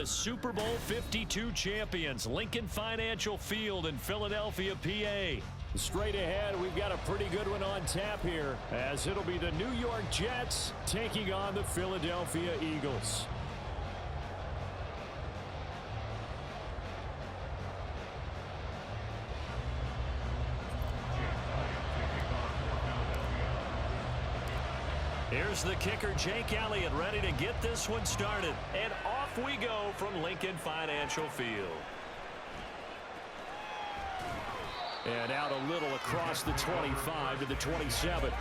the Super Bowl 52 champions, Lincoln Financial Field in Philadelphia, PA. Straight ahead, we've got a pretty good one on tap here, as it'll be the New York Jets taking on the Philadelphia Eagles. Here's the kicker, Jake Elliott, ready to get this one started. And off we go from Lincoln Financial Field. And out a little across the 25 to the 27.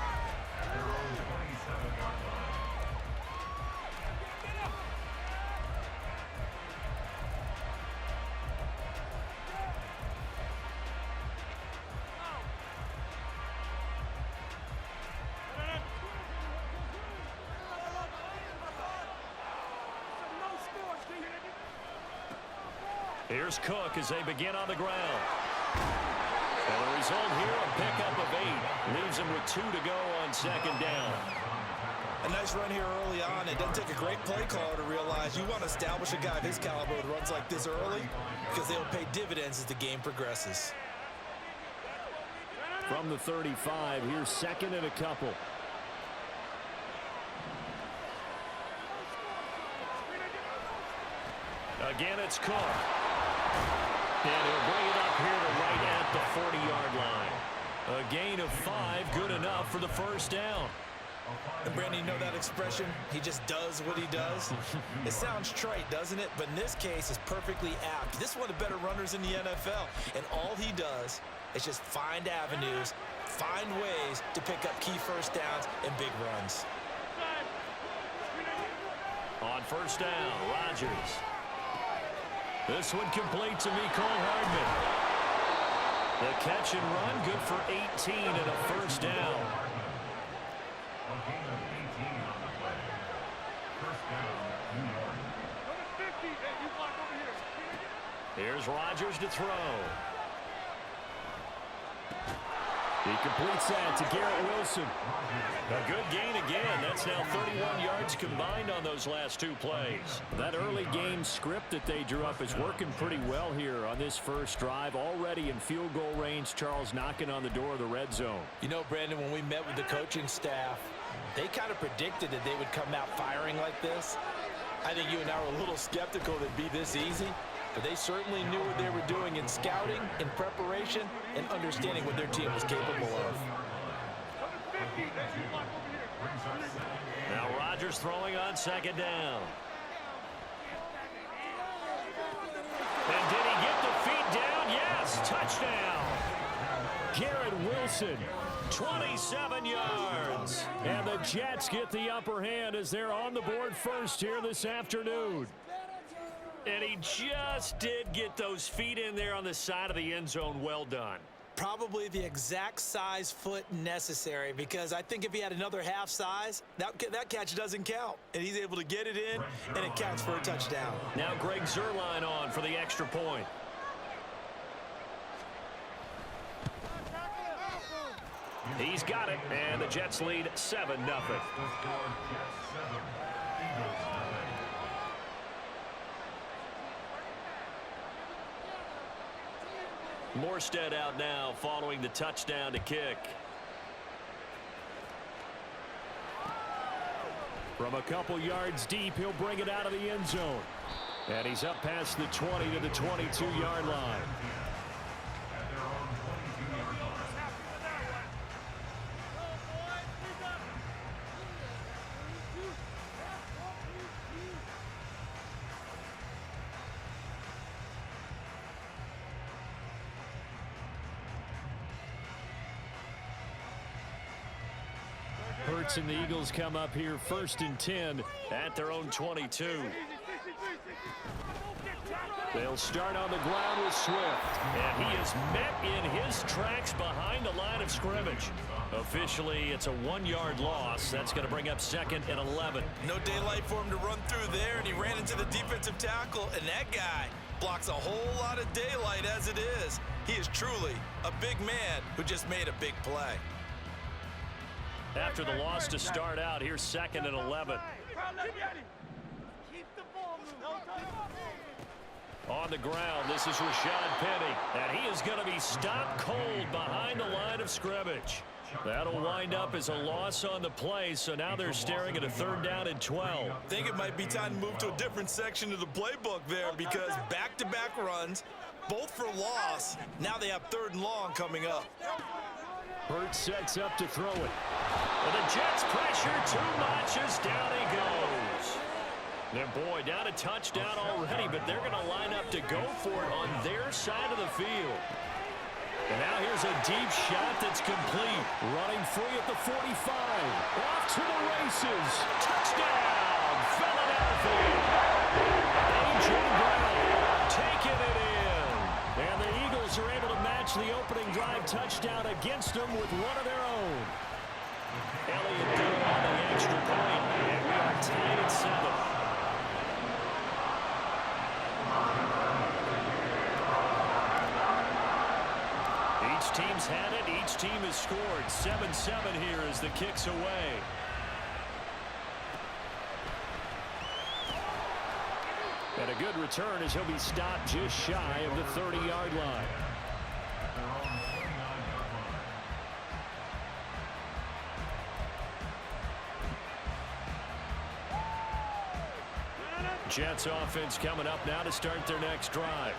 Here's Cook as they begin on the ground. And the result here, a pickup of 8. Leaves him with 2 to go on second down. A nice run here early on. It doesn't take a great play caller to realize you want to establish a guy of his caliber with runs like this early, because they'll pay dividends as the game progresses. From the 35, here's second and a couple. Again, it's Cook. And he'll bring it up here to right at the 40-yard line. A gain of 5, good enough for the first down. And Brandon, you know that expression? He just does what he does. It sounds trite, doesn't it? But in this case, it's perfectly apt. This is one of the better runners in the NFL. And all he does is just find avenues, find ways to pick up key first downs and big runs. On first down, Rodgers. This one complete to Mecole Hardman. The catch and run, good for 18 and a first down. Here's Rodgers to throw. He completes that to Garrett Wilson. A good gain again. That's now 31 yards combined on those last 2 plays. That early game script that they drew up is working pretty well here on this first drive. Already in field goal range, Charles knocking on the door of the red zone. You know, Brandon, when we met with the coaching staff, they kind of predicted that they would come out firing like this. I think you and I were a little skeptical that it'd be this easy. But they certainly knew what they were doing in scouting, in preparation, and understanding what their team was capable of. Now Rodgers throwing on second down. And did he get the feet down? Yes, touchdown. Garrett Wilson, 27 yards. And the Jets get the upper hand as they're on the board first here this afternoon. And he just did get those feet in there on the side of the end zone. Well done. Probably the exact size foot necessary, because I think if he had another half size, that catch doesn't count. And he's able to get it in, and it counts for a touchdown. Now Greg Zuerlein on for the extra point. He's got it, and the Jets lead 7-0. Morstead out now following the touchdown to kick. From a couple yards deep, he'll bring it out of the end zone. And he's up past the 20 to the 22-yard line. Hurts and the Eagles come up here 1st and 10 at their own 22. They'll start on the ground with Swift. And he is met in his tracks behind the line of scrimmage. Officially, it's a 1-yard loss. That's going to bring up 2nd and 11. No daylight for him to run through there, and he ran into the defensive tackle, and that guy blocks a whole lot of daylight as it is. He is truly a big man who just made a big play. After the loss to start out, here's 2nd and 11. Keep the ball moving. On the ground, this is Rashad Penny, and he is going to be stopped cold behind the line of scrimmage. That'll wind up as a loss on the play, so now they're staring at a 3rd down and 12. I think it might be time to move to a different section of the playbook there because back-to-back runs, both for loss. Now they have 3rd and long coming up. Hurts sets up to throw it. And the Jets pressure too much as down he goes. Now, boy, down a touchdown already, but they're going to line up to go for it on their side of the field. And now here's a deep shot that's complete. Running free at the 45. Off to the races. Touchdown, Philadelphia. A.J. Brown taking it in. And the Eagles are able to match the opening drive touchdown against them with one of their own. Elliott Gill on the extra point. And we are tied at 7. Each team's had it. Each team has scored. 7-7 here as the kick's away. And a good return as he'll be stopped just shy of the 30-yard line. Jets offense coming up now to start their next drive.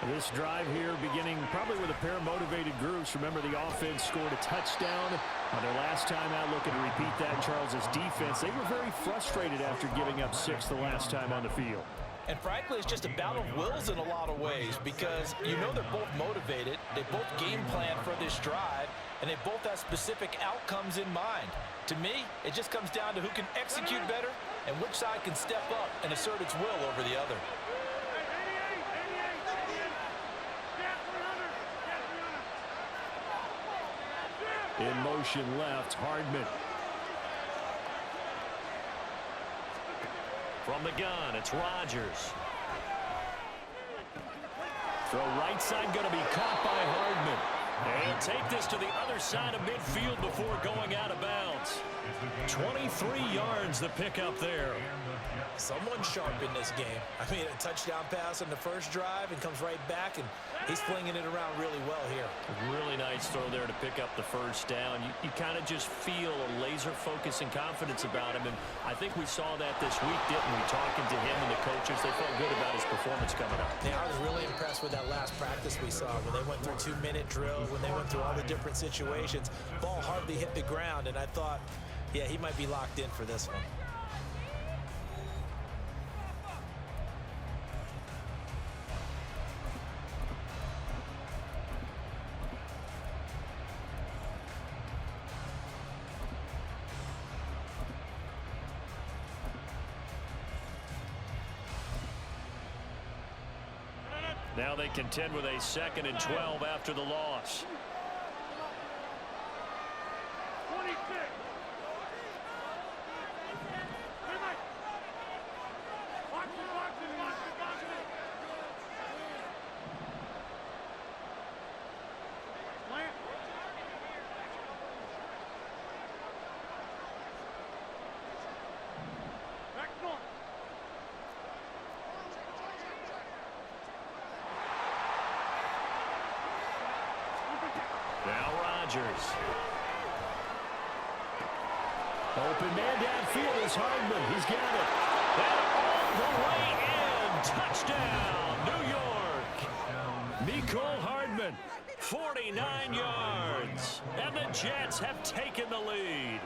This drive here beginning probably with a pair of motivated groups. Remember, the offense scored a touchdown on their last time out. Looking to repeat that. Charles's defense, they were very frustrated after giving up 6 the last time on the field. And frankly, it's just a battle of wills in a lot of ways because you know they're both motivated. They both game plan for this drive, and they both have specific outcomes in mind. To me, it just comes down to who can execute better and which side can step up and assert its will over the other. In motion left, Hardman. From the gun, it's Rodgers. Throw right side going to be caught by Hardman. And he'll take this to the other side of midfield before going out of bounds. 23 yards the pickup there. Someone sharp in this game. I mean, a touchdown pass on the first drive and comes right back, and he's flinging it around really well here. Really nice throw there to pick up the first down. You kind of just feel a laser focus and confidence about him, and I think we saw that this week, didn't we? Talking to him and the coaches, they felt good about his performance coming up. Yeah, I was really impressed with that last practice we saw when they went through 2-minute drill, when they went through all the different situations. Ball hardly hit the ground, and I thought, yeah, he might be locked in for this one. Now they contend with a 2nd and 12 after the loss. Now Rodgers. Open man downfield is Hardman. He's got it. And all the way in. Touchdown, New York. Mecole Hardman, 49 yards. And the Jets have taken the lead.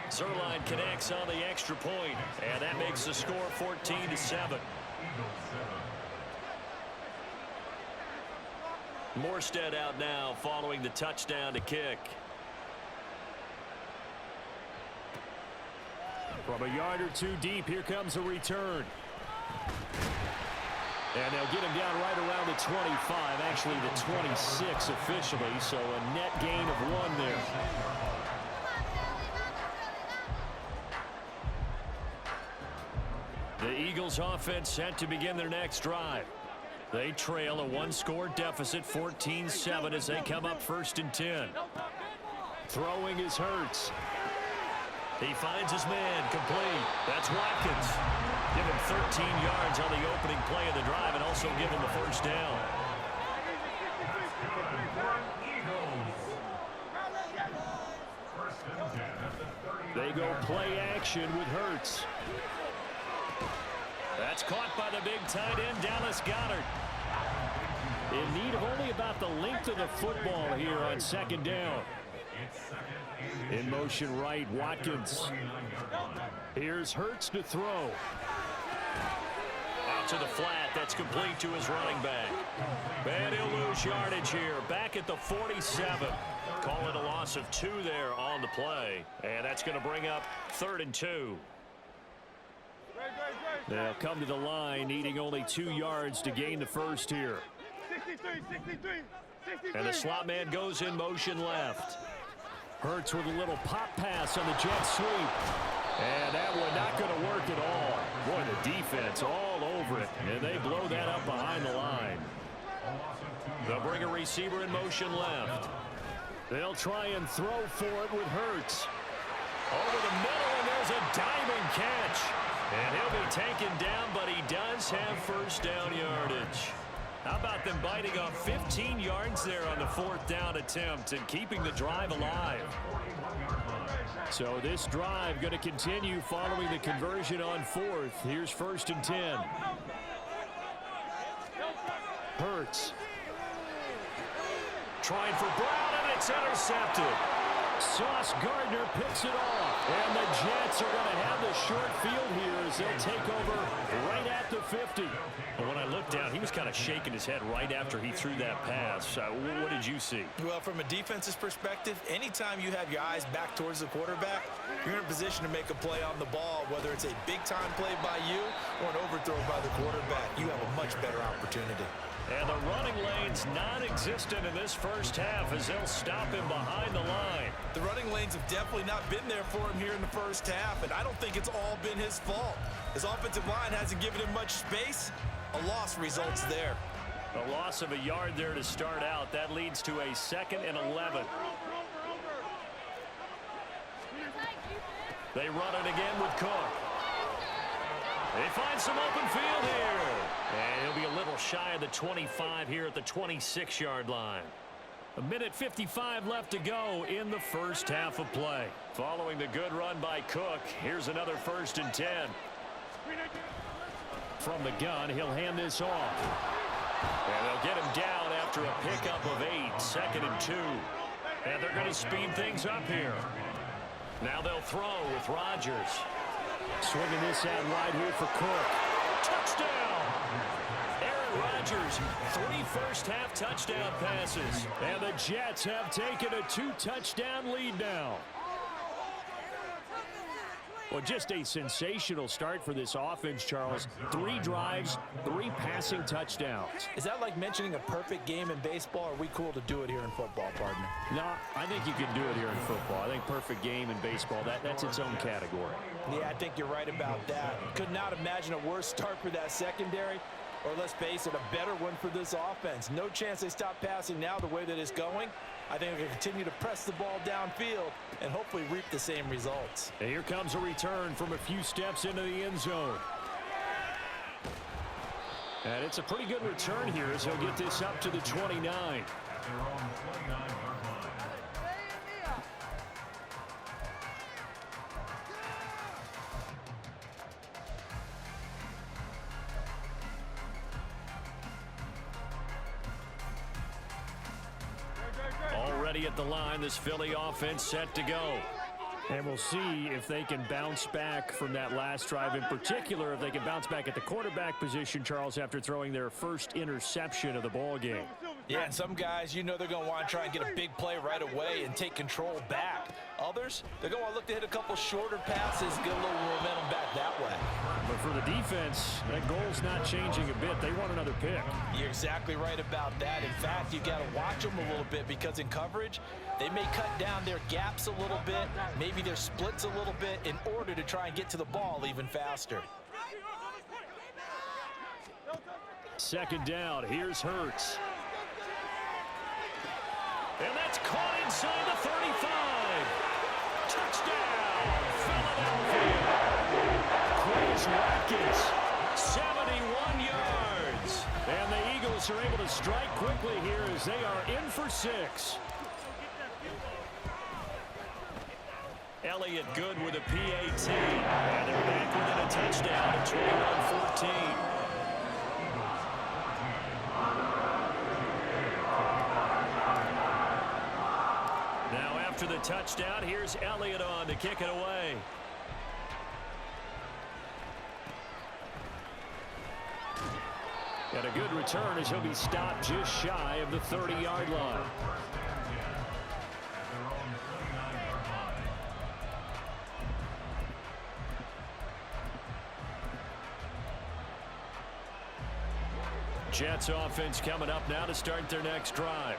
Zerline connects on the extra point, and that makes the score 14-7. Morstead out now following the touchdown to kick. From a yard or two deep, here comes a return. And they'll get him down right around the 25, actually the 26 officially, so a net gain of 1 there. The Eagles offense set to begin their next drive. They trail a 1-score deficit, 14-7, as they come up 1st and 10. Throwing is Hurts. He finds his man, complete. That's Watkins. Give him 13 yards on the opening play of the drive and also give him the first down. They go play action with Hurts. That's caught by the big tight end, Dallas Goedert. In need of only about the length of the football here on second down. In motion right, Watkins. Here's Hurts to throw. Out to the flat. That's complete to his running back. And he'll lose yardage here. Back at the 47. Call it a loss of 2 there on the play. And that's going to bring up 3rd and 2. They'll come to the line, needing only 2 yards to gain the first here. 63. And the slot man goes in motion left. Hurts with a little pop pass on the jet sweep. And that one not going to work at all. Boy, the defense all over it. And they blow that up behind the line. They'll bring a receiver in motion left. They'll try and throw for it with Hurts. Over the middle, and there's a diving catch. And he'll be taken down, but he does have first down yardage. How about them biting off 15 yards there on the 4th down attempt and keeping the drive alive? So this drive going to continue following the conversion on 4th. Here's 1st and 10. Hurts. Trying for Brown, and it's intercepted. Sauce Gardner picks it off. And the Jets are going to have the short field here as they'll take over right at the 50. And when I looked down, he was kind of shaking his head right after he threw that pass. What did you see? Well, from a defense's perspective, anytime you have your eyes back towards the quarterback, you're in a position to make a play on the ball, whether it's a big-time play by you or an overthrow by the quarterback. You have a much better opportunity. And the running lane's non-existent in this first half as they'll stop him behind the line. The running lanes have definitely not been there for him here in the first half, and I don't think it's all been his fault. His offensive line hasn't given him much space. A loss results there. A loss of a yard there to start out. That leads to a 2nd and 11. They run it again with Cook. They find some open field here. And he'll be a little shy of the 25 here at the 26-yard line. 1:55 left to go in the first half of play. Following the good run by Cook, here's another 1st and 10. From the gun, he'll hand this off. And they'll get him down after a pickup of 8, 2nd and 2. And they're going to speed things up here. Now they'll throw with Rodgers. Swinging this out wide here for Cook. Touchdown! Aaron Rodgers, 3 first-half touchdown passes. And the Jets have taken a 2-touchdown lead now. Well, just a sensational start for this offense, Charles. 3 drives, 3 passing touchdowns. Is that like mentioning a perfect game in baseball, or are we cool to do it here in football, partner? No, I think you can do it here in football. I think perfect game in baseball, that's its own category. Yeah, I think you're right about that. Could not imagine a worse start for that secondary, or let's face it, a better one for this offense. No chance they stop passing now the way that it's going. I think they're going to continue to press the ball downfield and hopefully reap the same results. And here comes a return from a few steps into the end zone. And it's a pretty good return here as he'll get this up to the 29. Already at the line, this Philly offense set to go. And we'll see if they can bounce back from that last drive. In particular, if they can bounce back at the quarterback position, Charles, after throwing their first interception of the ball game. Yeah, and some guys, you know they're going to want to try and get a big play right away and take control back. Others, they're going to look to hit a couple shorter passes, get a little momentum back that way. But for the defense, that goal's not changing a bit. They want another pick. You're exactly right about that. In fact, you got to watch them a little bit because in coverage, they may cut down their gaps a little bit, maybe their splits a little bit in order to try and get to the ball even faster. 2nd down. Here's Hurts. And that's caught inside the 35. Touchdown, Philadelphia. Chris Watkins, 71 yards. And the Eagles are able to strike quickly here as they are in for 6. Elliott good with a PAT. And they're back within a touchdown at 21-14. Now after the touchdown, here's Elliott on to kick it away. And a good return as he'll be stopped just shy of the 30-yard line. Jets offense coming up now to start their next drive.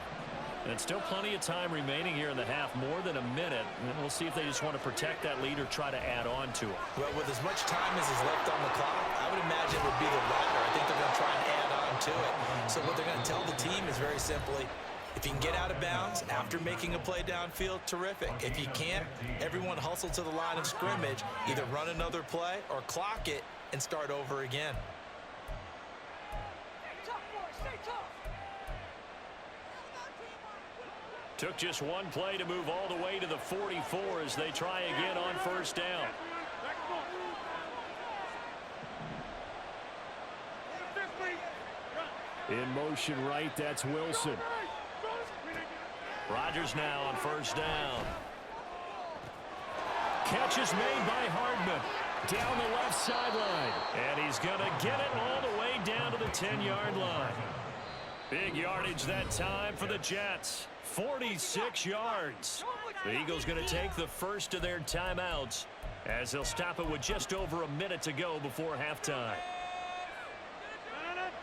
And still plenty of time remaining here in the half, more than a minute. And we'll see if they just want to protect that lead or try to add on to it. Well, with as much time as is left on the clock, I would imagine it would be the latter. I think they're going to try and add on to it. So what they're going to tell the team is very simply, if you can get out of bounds after making a play downfield, terrific. If you can't, everyone hustle to the line of scrimmage, either run another play or clock it and start over again. Took just one play to move all the way to the 44 as they try again on first down. In motion right, that's Wilson. Rodgers now on first down. Catch is made by Hardman down the left sideline. And he's going to get it all the way down to the 10-yard line. Big yardage that time for the Jets. 46 yards. The Eagles going to take the first of their timeouts as they'll stop it with just over a minute to go before halftime.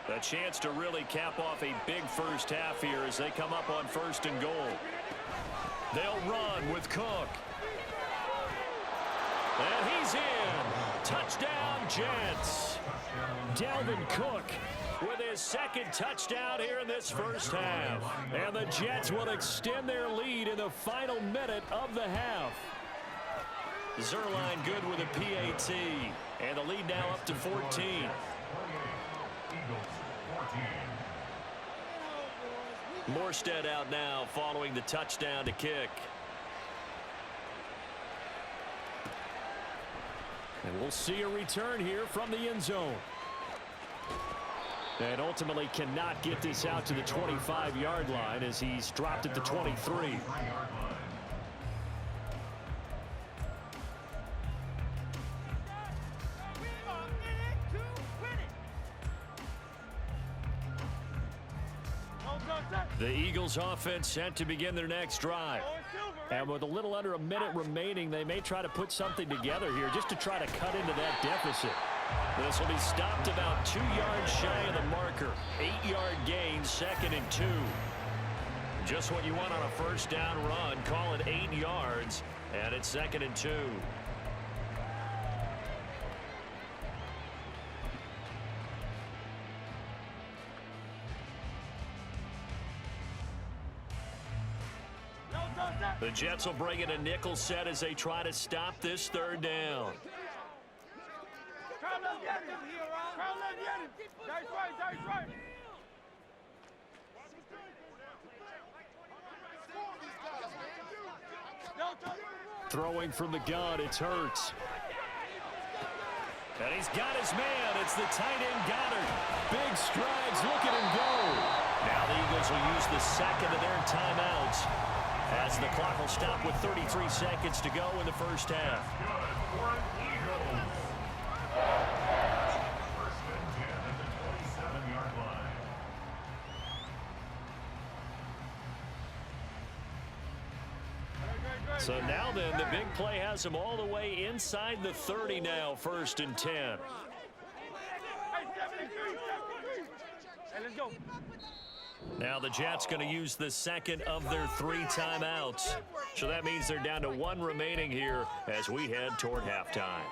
A chance to really cap off a big first half here as they come up on first and goal. They'll run with Cook. And he's in. Touchdown, Jets. Dalvin Cook with his second touchdown here in this first half. And the Jets will extend their lead in the final minute of the half. Zerline good with a PAT. And the lead now up to 14. Morstead out now following the touchdown to kick. And we'll see a return here from the end zone. And ultimately cannot get this out to the 25-yard line as he's dropped at the 23. The Eagles offense set to begin their next drive. And with a little under a minute remaining, they may try to put something together here just to try to cut into that deficit. This will be stopped about 2 yards shy of the marker. 8-yard gain, 2nd and 2. Just what you want on a first down run. Call it 8 yards, and it's 2nd and 2. The Jets will bring in a nickel set as they try to stop this third down. Throwing from the gun, it's Hurts. And he's got his man. It's the tight end Goddard. Big strides, look at him go. Now the Eagles will use the second of their timeouts as the clock will stop with 33 seconds to go in the first half. So now then, the big play has them all the way inside the 30 now, 1st and 10. Hey, let's go. Now the Jets going to use the second of their 3 timeouts. So that means they're down to 1 remaining here as we head toward halftime.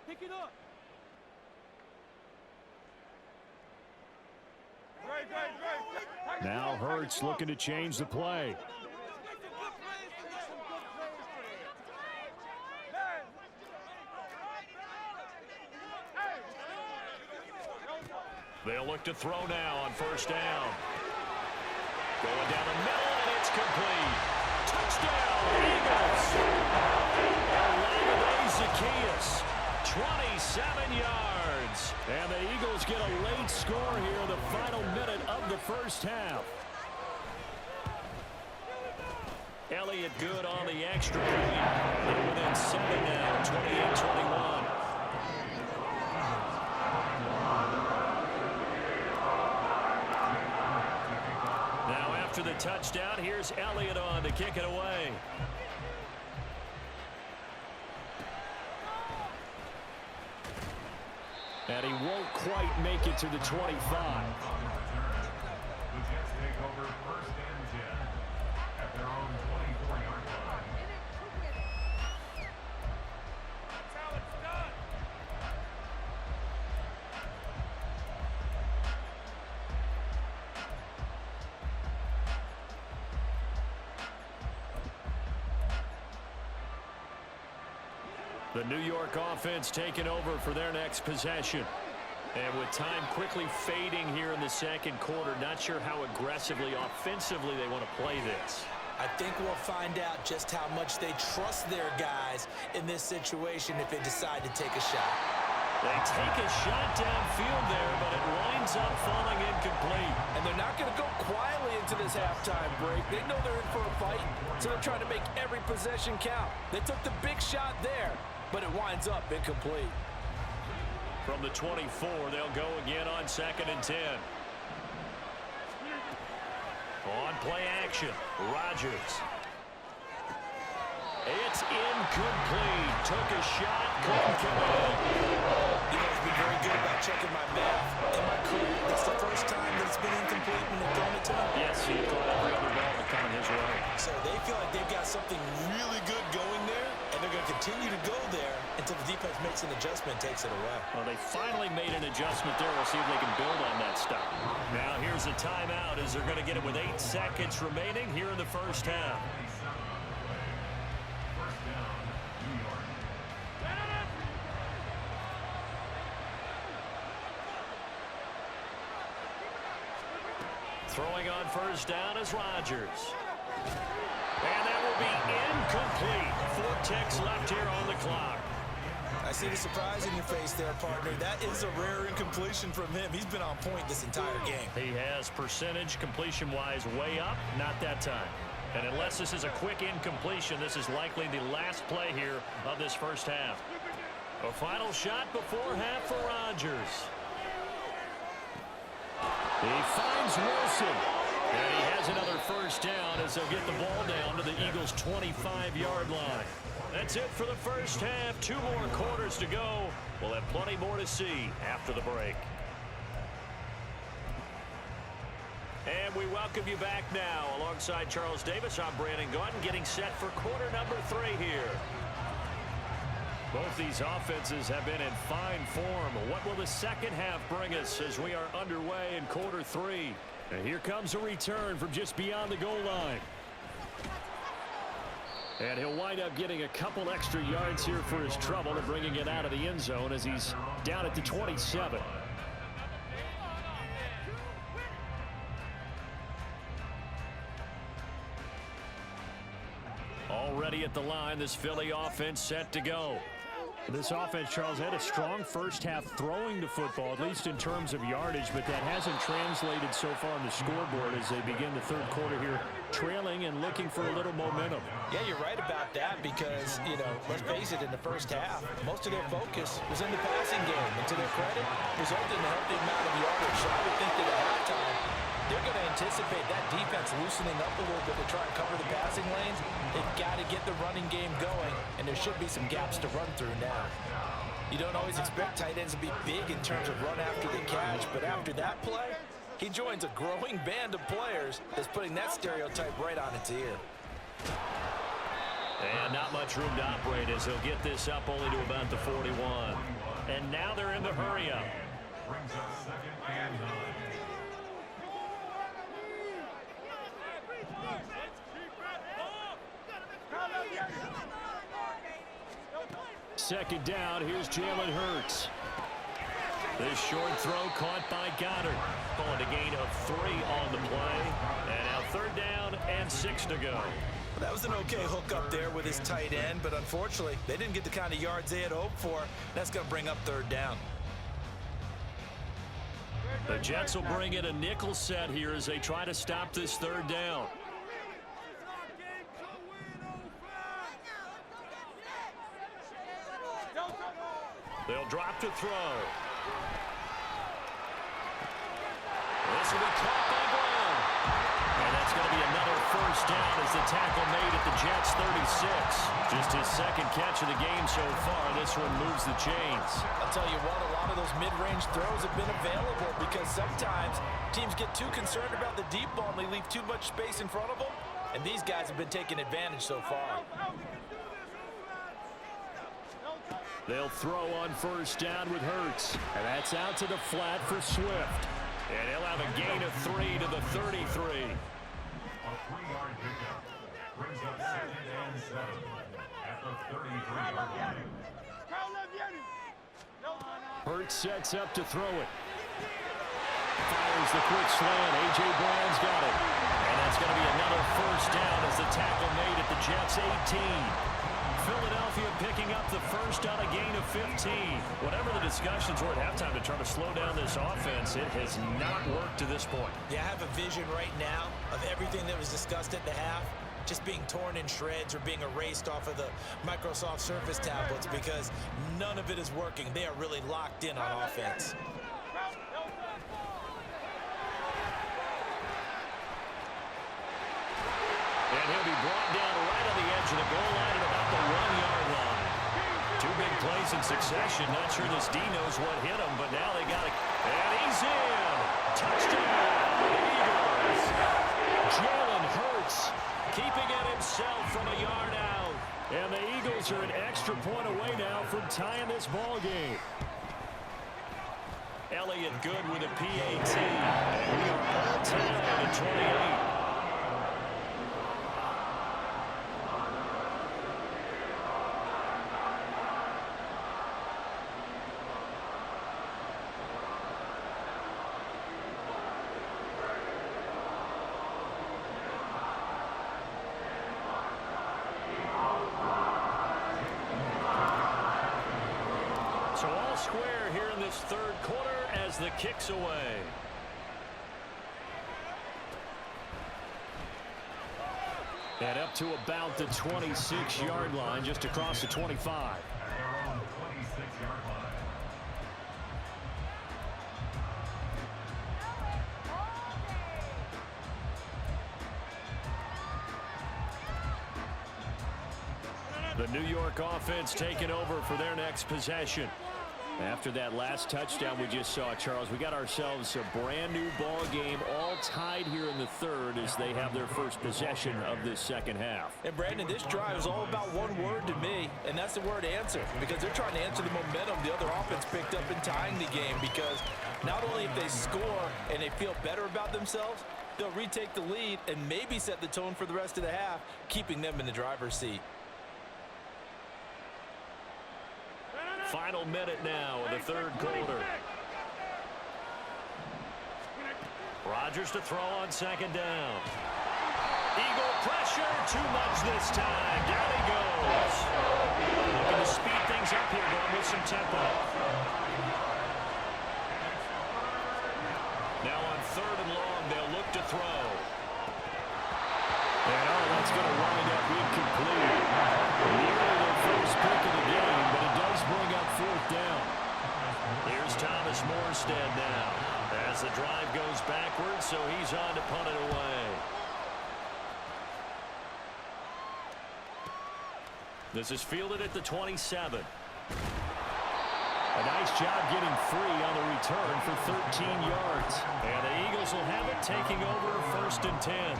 Pick it up. Now Hurts looking to change the play. They'll look to throw now on first down. Going down the middle, and it's complete. Touchdown, Eagles. Olamide Zaccheaus, 27 yards. And the Eagles get a late score here in the final minute of the first half. Elliott good on the extra point. They're within 7 now, 28-21. After the touchdown, here's Elliott on to kick it away. And he won't quite make it to the 25. The Jets take over first and 10 at their own 24-yard line. That's how it's done. The New York offense taking over for their next possession. And with time quickly fading here in the second quarter, not sure how aggressively, offensively they want to play this. I think we'll find out just how much they trust their guys in this situation if they decide to take a shot. They take a shot downfield there, but it winds up falling incomplete. And they're not going to go quietly into this halftime break. They know they're in for a fight, so they're trying to make every possession count. They took the big shot there, but it winds up incomplete. From the 24, they'll go again on second and 10. On play action, Rodgers. It's incomplete. Took a shot, couldn't connect. You know, it's been very good about checking my math. Am I correct? That's the first time that it's been incomplete when they've thrown it to him? Yes, he caught every other ball that coming his way. So they feel like they've got something really good going there, and they're going to continue to go there until the defense makes an adjustment and takes it away. Well, they finally made an adjustment there. We'll see if they can build on that stuff. Now here's a timeout as they're going to get it with 8 seconds remaining here in the first half. Throwing on first down is Rodgers. And that will be incomplete. 4 ticks left here on the clock. I see the surprise in your face there, partner. That is a rare incompletion from him. He's been on point this entire game. He has percentage completion-wise way up, not that time. And unless this is a quick incompletion, this is likely the last play here of this first half. A final shot before half for Rodgers. He finds Wilson. And he has another first down as they'll get the ball down to the Eagles' 25-yard line. That's it for the first half. 2 more quarters to go. We'll have plenty more to see after the break. And we welcome you back now. Alongside Charles Davis, I'm Brandon Gaudin, getting set for quarter number 3 here. Both these offenses have been in fine form. What will the second half bring us as we are underway in quarter 3? And here comes a return from just beyond the goal line. And he'll wind up getting a couple extra yards here for his trouble and bringing it out of the end zone as he's down at the 27. Already at the line, this Philly offense set to go. This offense, Charles, had a strong first half throwing the football, at least in terms of yardage, but that hasn't translated so far on the scoreboard as they begin the third quarter here, trailing and looking for a little momentum. Yeah, you're right about that because, you know, let's face it, in the first half, most of their focus was in the passing game. And to their credit, resulted in a healthy amount of yardage. So I would think that at halftime, they're going to anticipate that defense loosening up a little bit to try and cover the passing lanes. They've got to get the running game going, and there should be some gaps to run through now. You don't always expect tight ends to be big in terms of run after the catch, but after that play, he joins a growing band of players that's putting that stereotype right on its ear. And not much room to operate as he'll get this up only to about the 41. And now they're in the hurry-up. Brings us second and 9. second down. Here's Jalen Hurts. This short throw caught by Goddard. Pulling a gain of 3 on the play. And now third down and 6 to go. Well, that was an okay hook up there with his tight end, but unfortunately, they didn't get the kind of yards they had hoped for. That's going to bring up third down. The Jets will bring in a nickel set here as they try to stop this third down. They'll drop to throw. This will be caught by Brown. And that's going to be another first down as the tackle made at the Jets' 36. Just his second catch of the game so far. This one moves the chains. I'll tell you what, a lot of those mid-range throws have been available because sometimes teams get too concerned about the deep ball and they leave too much space in front of them. And these guys have been taking advantage so far. They'll throw on first down with Hurts. And that's out to the flat for Swift. And he'll have a gain of 3 to the 33. A 3-yard pickup brings up 2nd and 7 at the 33-yard line. Hurts sets up to throw it. Fires the quick slant. A.J. Brown's got it. And that's going to be another first down as the tackle made at the Jets' 18. Philadelphia picking up the first on a gain of 15. Whatever the discussions were at halftime to try to slow down this offense, it has not worked to this point. Yeah, I have a vision right now of everything that was discussed at the half just being torn in shreds or being erased off of the Microsoft Surface tablets because none of it is working. They are really locked in on offense. And he'll be brought down right on the edge of the goal line at about the 1-yard line. 2 big plays in succession. Not sure this D knows what hit him, but now they got it. And he's in. Touchdown, Eagles. Jalen Hurts keeping it himself from a yard out. And the Eagles are an extra point away now from tying this ball game. Elliott good with a PAT. And we are all tied at 28. So all square here in this third quarter as the kick's away. And up to about the 26-yard line, just across the 25. At their own 26-yard line. The New York offense taking over for their next possession. After that last touchdown we just saw, Charles, we got ourselves a brand new ball game, all tied here in the third as they have their first possession of this second half. And Brandon, this drive is all about one word to me, and that's the word answer, because they're trying to answer the momentum the other offense picked up in tying the game, because not only if they score and they feel better about themselves, they'll retake the lead and maybe set the tone for the rest of the half, keeping them in the driver's seat. Final minute now of the third quarter. Rodgers to throw on second down. Eagle pressure, too much this time. Down he goes. Looking to speed things up here, going with some tempo. Now on third and long, they'll look to throw. And that's going to wind up incomplete. Nearly their first pick of the game, but it does bring up fourth down. Here's Thomas Morstead now as the drive goes backwards, so he's on to punt it away. This is fielded at the 27. A nice job getting free on the return for 13 yards. And the Eagles will have it, taking over first and 10.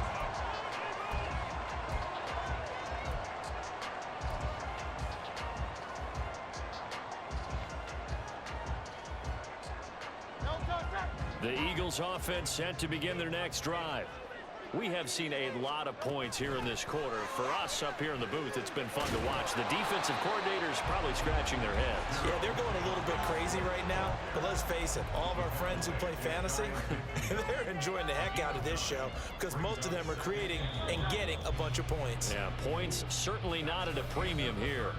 The Eagles offense set to begin their next drive. We have seen a lot of points here in this quarter. For us up here in the booth, it's been fun to watch. The defensive coordinators probably scratching their heads. Yeah, they're going a little bit crazy right now. But let's face it, all of our friends who play fantasy, they're enjoying the heck out of this show because most of them are creating and getting a bunch of points. Yeah, points certainly not at a premium here.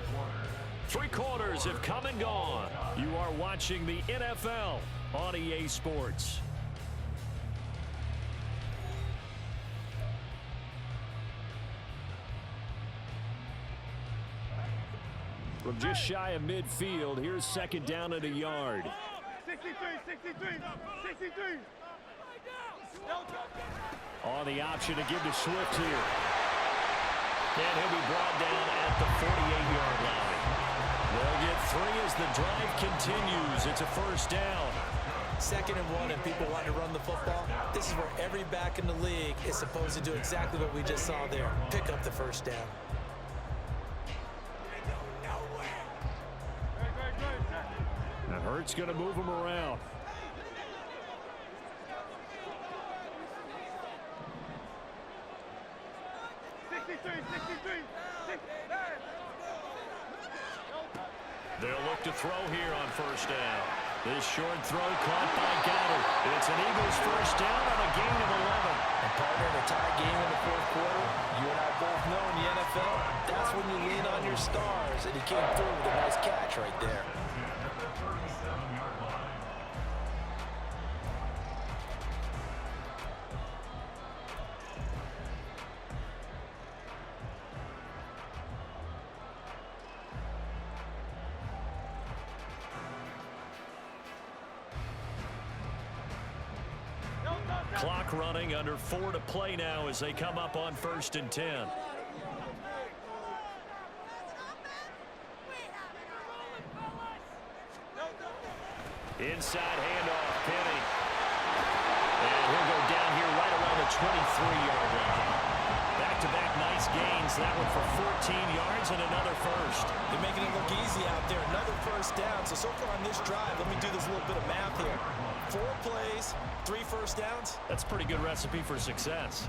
3 quarters have come and gone. You are watching the NFL on EA Sports. From just shy of midfield, here's second down at a yard. 63. On the option to give to Swift here. And he'll be brought down at the 48-yard line. They'll get 3 as the drive continues. It's a first down. 2nd and 1 and people want to run the football. This is where every back in the league is supposed to do exactly what we just saw there. Pick up the first down. And Hurts going to move him around. They'll look to throw here on first down. This short throw caught by Goddard. It's an Eagles first down on a gain of 11. And partner, in a tie game in the 4th quarter, you and I both know in the NFL, that's when you lean on your stars. And he came through with a nice catch right there. Clock running, under 4 to play now as they come up on 1st and 10. Inside handoff, Penny. And he'll go down here right around the 23-yard line. Back-to-back nice gains. That one for 14 yards and another first. They're making it look easy out there. Another first down. So far on this drive, let me do this little bit of math here. 4 plays, 3 first downs. That's a pretty good recipe for success.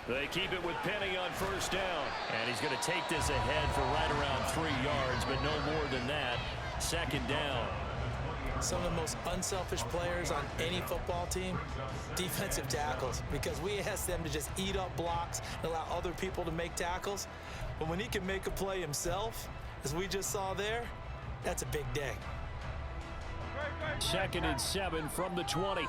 They keep it with Penny on first down. And he's going to take this ahead for right around 3 yards, but no more than that. 2nd down. Some of the most unselfish players on any football team, defensive tackles, because we ask them to just eat up blocks and allow other people to make tackles. But when he can make a play himself, as we just saw there, that's a big day. 2nd and 7 from the 20.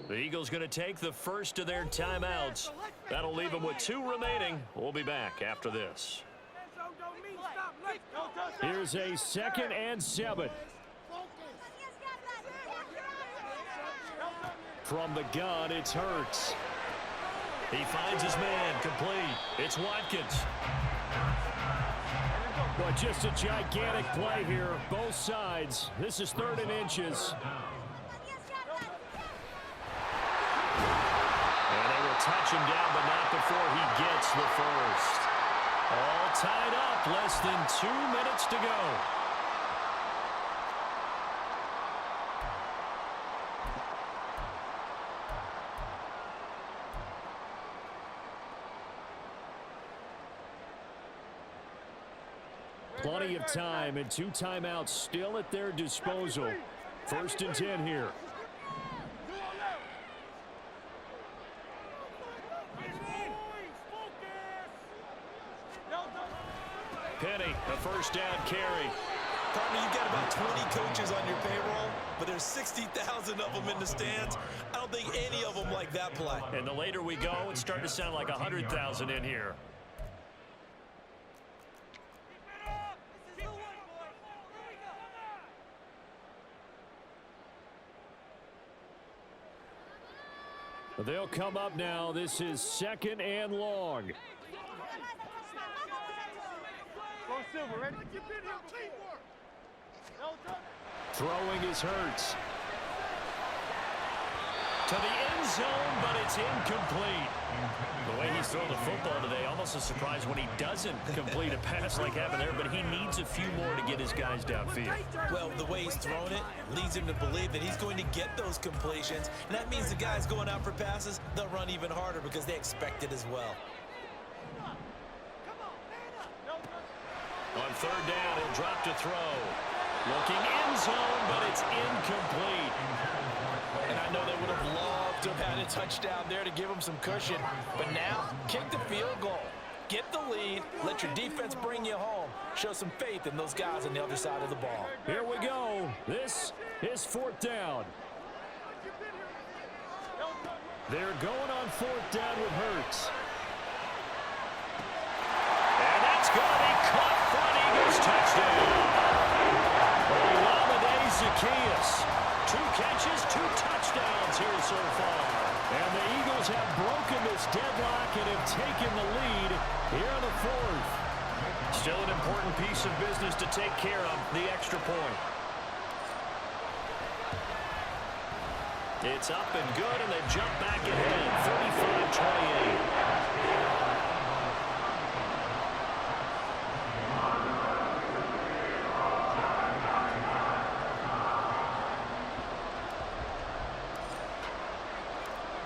The Eagles going to take the first of their timeouts. That'll leave them with 2 remaining. We'll be back after this. Here's a 2nd and 7. From the gun, it's Hurts. He finds his man, complete. It's Watkins. But just a gigantic play here, both sides. This is 3rd and inches. Touch him down, but not before he gets the first. All tied up, less than 2 minutes to go. Plenty of time and 2 timeouts still at their disposal. 1st and 10 here. Penny, a first down carry. Partner, you've got about 20 coaches on your payroll, but there's 60,000 of them in the stands. I don't think any of them like that play. And the later we go, it's starting to sound like 100,000 in here. They'll come up now. This is 2nd and long. Go Silver, ready? Throwing is Hurts. To the end zone, but it's incomplete. The way he's throwing the football today, almost a surprise when he doesn't complete a pass like happened there, but he needs a few more to get his guys downfield. Well, the way he's thrown it leads him to believe that he's going to get those completions, and that means the guys going out for passes, they'll run even harder because they expect it as well. On 3rd down, he'll drop to throw. Looking end zone, but it's incomplete. And I know they would have loved to have had a touchdown there to give them some cushion. But now, kick the field goal. Get the lead. Let your defense bring you home. Show some faith in those guys on the other side of the ball. Here we go. This is 4th down. They're going on 4th down with Hurts. And that's going to be caught front. Eagles touchdown. Olamide Zaccheaus. 2 catches, 2 touchdowns here so far. And the Eagles have broken this deadlock and have taken the lead here in the 4th. Still an important piece of business to take care of, the extra point. It's up and good, and they jump back ahead, 35-28.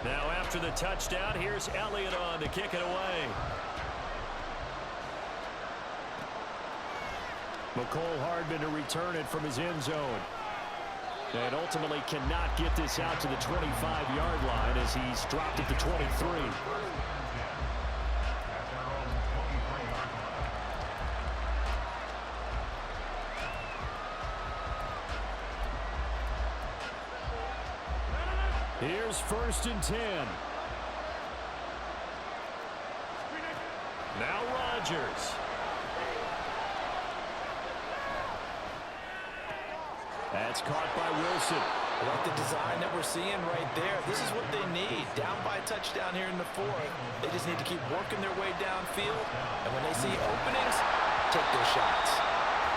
Now after the touchdown, here's Elliott on to kick it away. McCole Hardman to return it from his end zone. And ultimately cannot get this out to the 25-yard line as he's dropped it to 23. Here's 1st and 10. Now Rodgers. That's caught by Wilson. I like the design that we're seeing right there. This is what they need. Down by a touchdown here in the 4th. They just need to keep working their way downfield. And when they see openings, take those shots.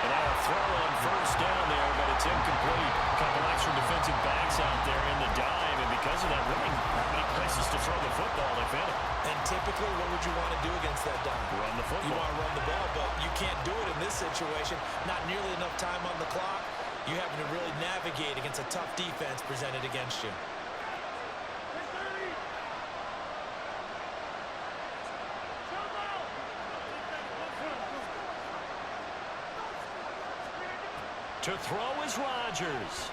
And now a throw on 1st down there, but it's incomplete. A couple extra defensive backs out there in the dime, and because of that, really not many places to throw the football, if any. And typically, what would you want to do against that dime? Run the football. You want to run the ball, but you can't do it in this situation. Not nearly enough time on the clock. You having to really navigate against a tough defense presented against you. To throw is Rodgers.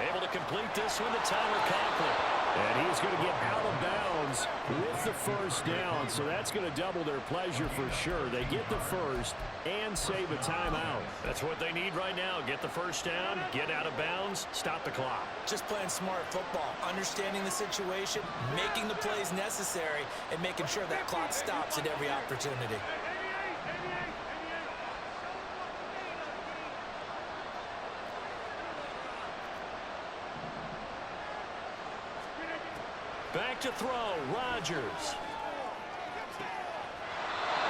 Able to complete this one to Tyler Conklin. And he's going to get out of bounds with the 1st down. So that's going to double their pleasure for sure. They get the 1st and save a timeout. That's what they need right now. Get the 1st down, get out of bounds, stop the clock. Just playing smart football, understanding the situation, making the plays necessary, and making sure that clock stops at every opportunity. Back to throw, Rodgers.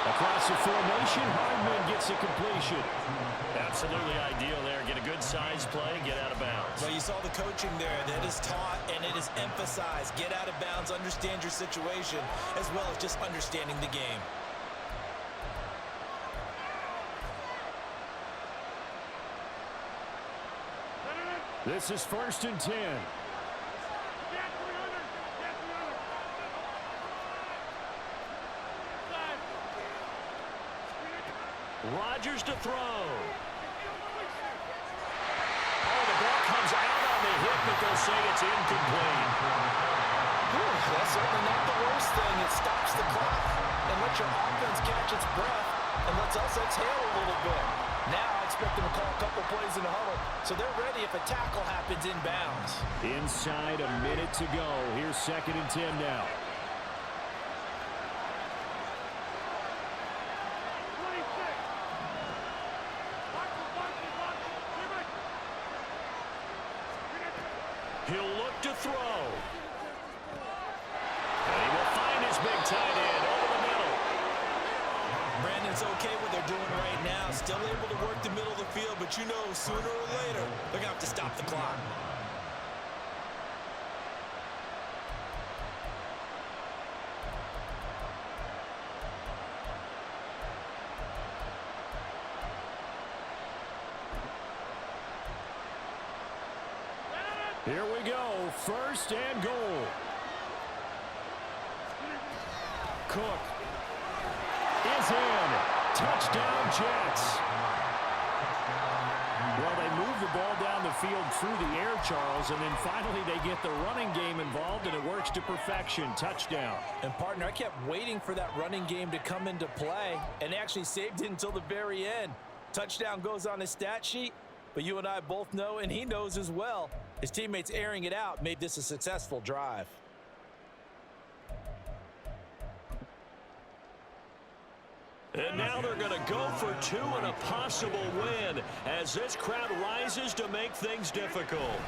Across the formation, Hardman gets a completion. Absolutely ideal there. Get a good size play, get out of bounds. Well, you saw the coaching there. That is taught and it is emphasized. Get out of bounds, understand your situation, as well as just understanding the game. This is 1st and 10. Rodgers to throw. Oh, the ball comes out on the hit, but they'll say it's incomplete. That's certainly not the worst thing. It stops the clock and lets your offense catch its breath and lets us exhale a little bit. Now I expect them to call a couple plays in the huddle, so they're ready if a tackle happens inbounds. Inside a minute to go. Here's 2nd and 10 now. He'll look to throw. tight end over the middle. Brandon's okay what they're doing right now. Still able to work the middle of the field, but you know sooner or later they're going to have to stop the clock. Here we go, first and goal. Cook is in. Touchdown, Jets. Well, they move the ball down the field through the air, Charles, and then finally they get the running game involved, and it works to perfection. Touchdown. And, partner, I kept waiting for that running game to come into play, and actually saved it until the very end. Touchdown goes on his stat sheet, but you and I both know, and he knows as well, his teammates airing it out made this a successful drive. And now they're going to go for two and a possible win as this crowd rises to make things difficult.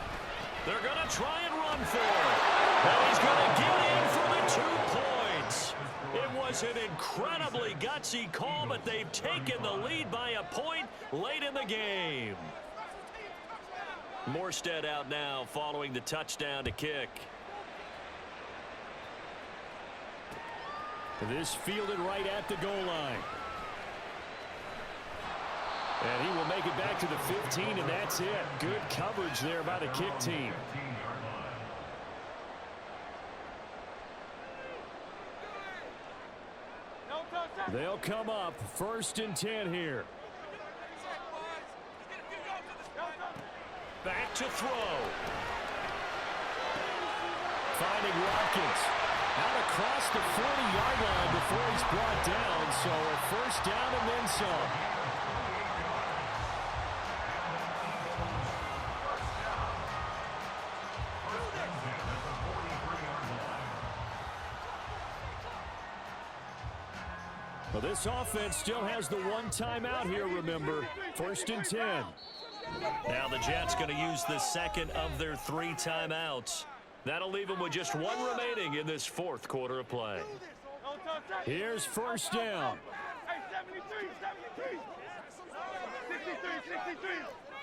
They're going to try and run for it. And he's going to get in for the 2 points. It was an incredibly gutsy call, but they've taken the lead by a point late in the game. Morstead out now following the touchdown to kick. This fielded right at the goal line. And he will make it back to the 15, and that's it. Good coverage there by the kick team. They'll come up first and 10 here. Back to throw. Finding Watkins. Out across the 40-yard line before he's brought down. So a first down and then some. Well, this offense still has the one timeout here, remember. First and 10. Now the Jets going to use the second of their 3 timeouts. That'll leave them with just 1 remaining in this 4th quarter of play. Here's first down. Hey, 73, 63.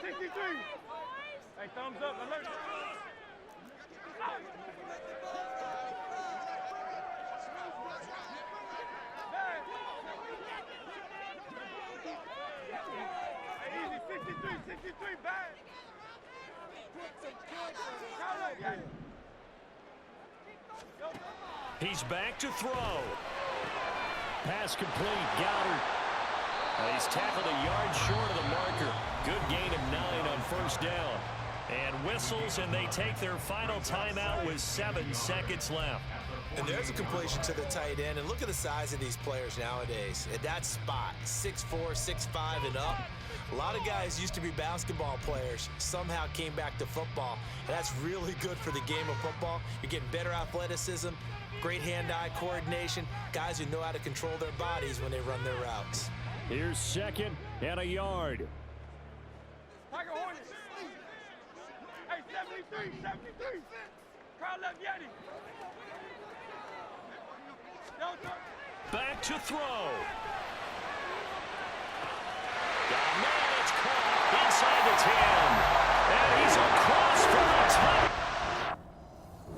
63. Hey, thumbs up, alert. Hey, easy, 63, bang. He's back to throw. Pass complete. Goddard. He's tackled a yard short of the marker. Good gain of 9 on first down. And whistles, and they take their final timeout with 7 seconds left. And there's a completion to the tight end. And look at the size of these players nowadays. At that spot, 6'4", 6'5", and up. A lot of guys used to be basketball players, somehow came back to football. And that's really good for the game of football. You're getting better athleticism, great hand-eye coordination, guys who know how to control their bodies when they run their routes. Here's second and a yard. Tiger Hornets. Hey, 73. Crowd left Yeti. Back to throw. Got a man, it's caught inside the 10.